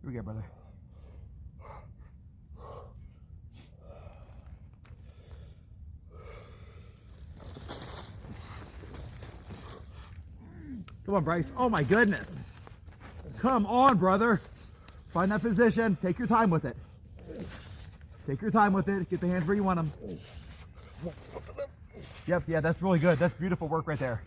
Here we go, brother. Come on, Bryce. Oh my goodness. Come on, brother. Find that position. Take your time with it. Take your time with it. Get the hands where you want them. Yep, yeah, that's really good. That's beautiful work right there.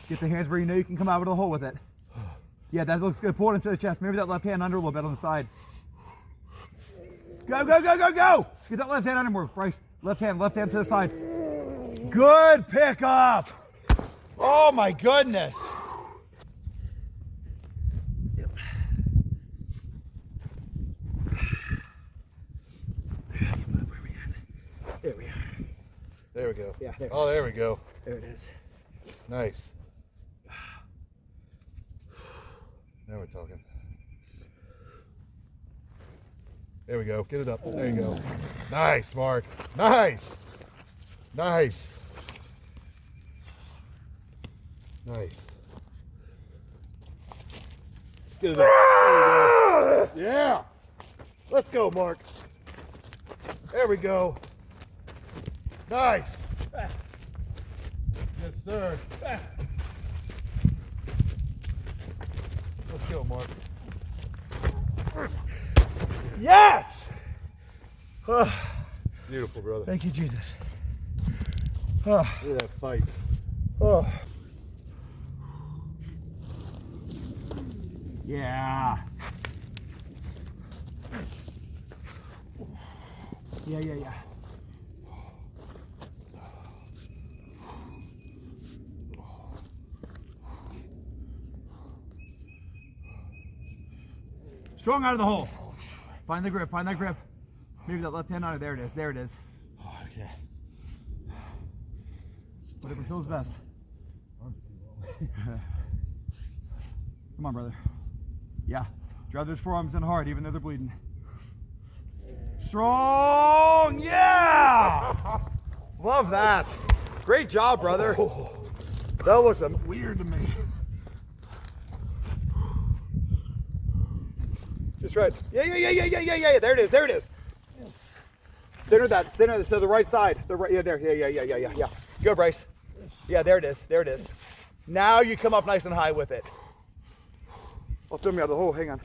Get the hands where you know you can come out of the hole with it. Yeah, that looks good. Pull it into the chest. Maybe that left hand under a little bit on the side. Go, go, go, go, go! Get that left hand under more, Bryce. Left hand to the side. Good pickup! Oh my goodness! Yep. Where we at? There we are. There we go. Yeah, there oh, there we go. There it is. Nice. Now we're talking. There we go. Get it up. There you go. Nice, Mark. Nice. Nice. Nice. Get it up. There we go. Yeah. Let's go, Mark. There we go. Nice. Yes, sir. Let's go, Mark. Yes! Beautiful, brother. Thank you, Jesus. Look at that fight. Oh. Yeah. Yeah. Strong out of the hole. Find the grip, find that grip. Maybe that left hand on it. There it is, there it is. Oh, okay. Whatever feels best. Come on, brother. Yeah. Drive those forearms in hard, even though they're bleeding. Strong! Yeah! Love that. Great job, brother. That looks weird to me. Just right. Yeah. There it is. Center that. So the right side. The right. Yeah, there. Yeah. Go, Bryce. Yeah, there it is. Now you come up nice and high with it. I'll throw me out of the hole. Hang on.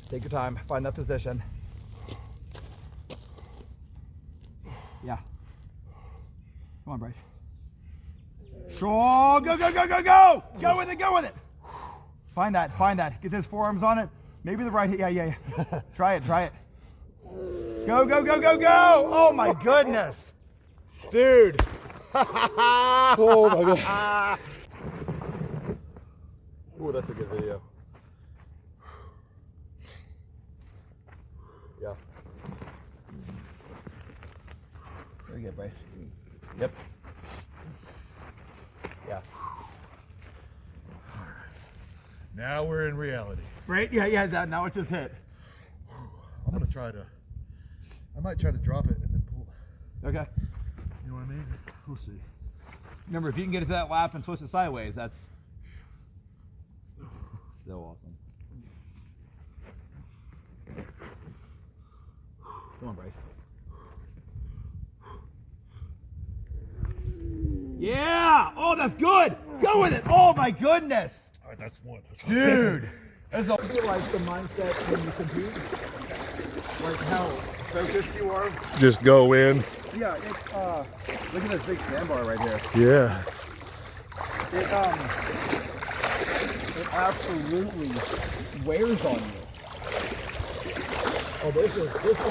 Take your time. Find that position. Yeah. Come on, Bryce. Strong. Go. Go with it. Find that. Get those forearms on it. Maybe the right. Yeah. Try it. Go. Oh my goodness. Dude. Oh my God. Oh, that's a good video. Yeah. Very good, Bryce. Yep. Yeah. Now we're in reality. Right? Yeah. Now it just hit. I'm gonna try to. I might try to drop it and then pull. Okay. You know what I mean? We'll see. Remember, if you can get it to that lap and twist it sideways, that's so awesome. Come on, Bryce. Yeah! Oh, that's good! Go with it! Oh my goodness! All right, that's one. Dude! That's all. I feel like the mindset when you compete, like how focused you are. Just go in. Yeah, it's look at this big sandbar right here. Yeah. It absolutely wears on you. Oh, this is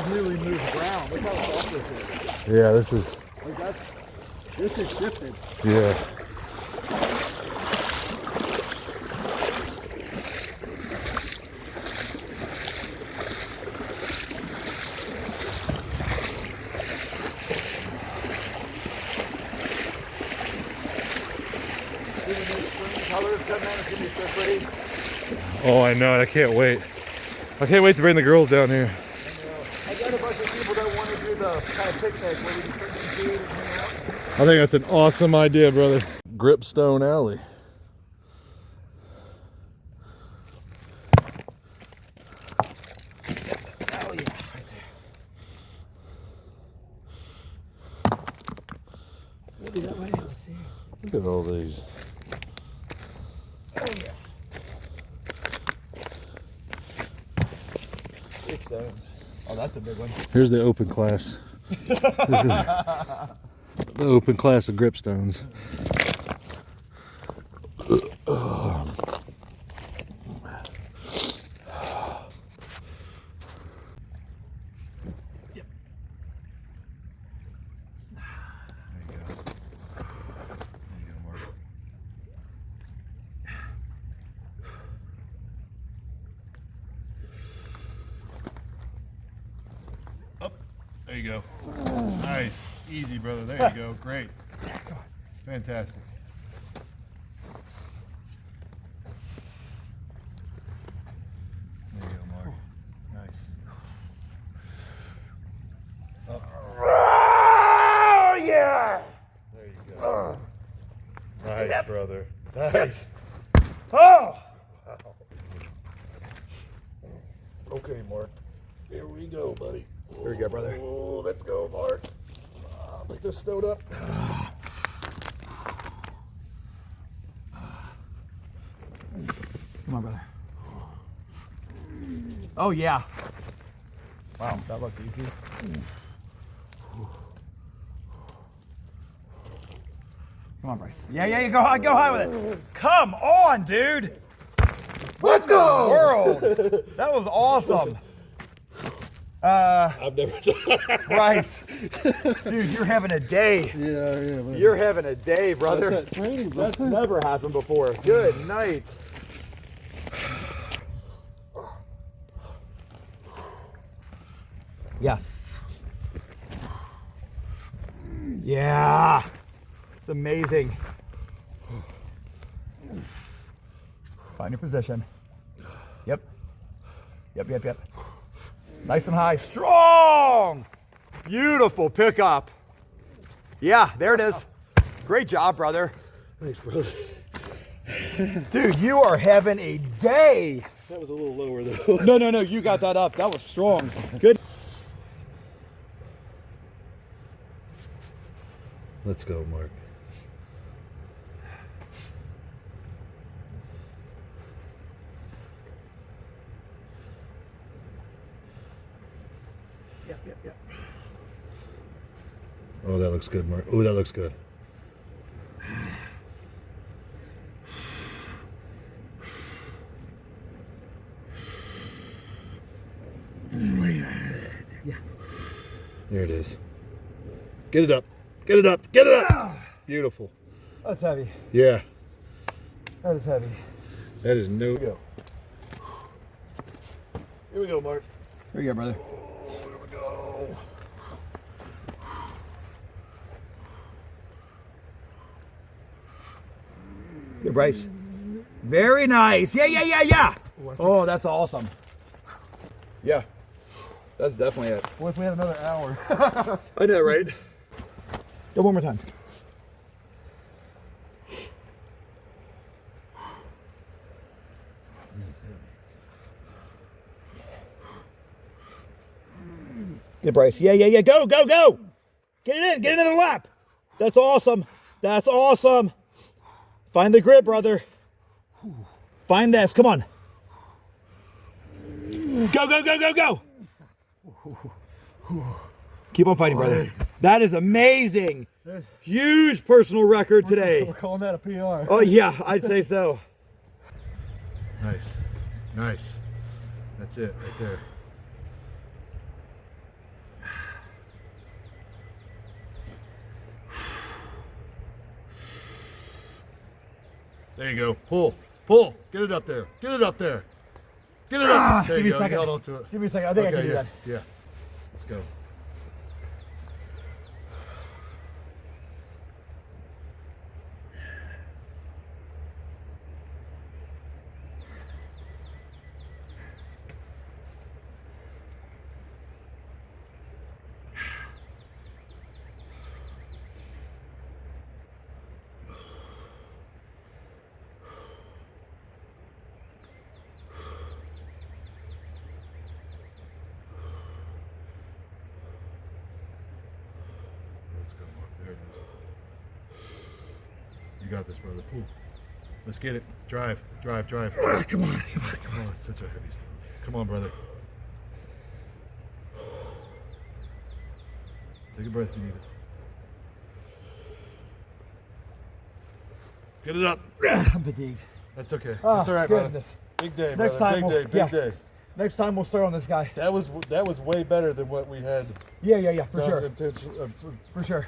newly moved ground. Look how soft this is. Yeah, this is. Like this is shifted. Yeah. Oh, I know it. I can't wait. I can't wait to bring the girls down here. I got a bunch of people that want to do the kind of picnic where we can drink some food and hang out. I think that's an awesome idea, brother. Gripstone Alley. Oh yeah, right there. Maybe that way. Let's see. Look at all these. Oh yeah. Big stones. Oh, that's a big one. Here's the open class. The open class of gripstones. Yep. There you go. There you go, Mark. Up. There you go. Nice. Easy, brother. There you go. Great. Fantastic. There you go, Mark. Nice. Up. Oh yeah. There you go. Nice, brother. Nice. Oh. Wow. Okay, Mark. Here we go, buddy. Here we go, brother. Oh, let's go, Mark. Pick this stone up. Come on, brother. Oh yeah. Wow, that looked easy. Come on, Bryce. Yeah, go high with it. Come on, dude. Let's go! World. That was awesome. I've never done that. Bryce. Dude, you're having a day. Yeah. You're having a day, brother. That's that training, That's brother. never happened before. Good night. Yeah. Yeah. It's amazing. Find your position. Yep. Nice and high. Strong. Beautiful pickup. Yeah, there it is. Great job, brother. Thanks, brother. Dude, you are having a day. That was a little lower, though. No, you got that up. That was strong. Good. Let's go, Mark. Yep. Oh, that looks good, Mark. Oh, that looks good. Yeah. There it is. Get it up. Get it up. Get it up. Beautiful. That's heavy. Yeah. That is heavy. That is no go. Here we go, Mark. Here you go, brother. Oh, here we go. Good, Bryce. Very nice. Yeah. Oh, that's awesome. Yeah. That's definitely it. What if we had another hour? I know, right? Go one more time. Good, Bryce. Yeah. Go. Get it in the lap. That's awesome. Find the grip, brother. Find this. Come on. Go. Keep on fighting, brother. That is amazing. Huge personal record today. We're calling that a PR. Oh, yeah, I'd say so. Nice. That's it right there. There you go. Pull. Get it up there. Get it up. There Give you me go. a second. You held on to it. Give me a second. I think I can do yeah. that. Yeah. Let's go. There it is. You got this, brother. Ooh. Let's get it. Drive. Drive. Drive. Come on. Oh, it's such a heavy stuff. Come on, brother. Take a breath if you need it. Get it up. I'm fatigued. That's okay. Oh, That's all right, goodness. brother. Big day, Next brother. time Big day. Big day. Next time we'll start on this guy. That was way better than what we had. Yeah, for sure. intention, For sure.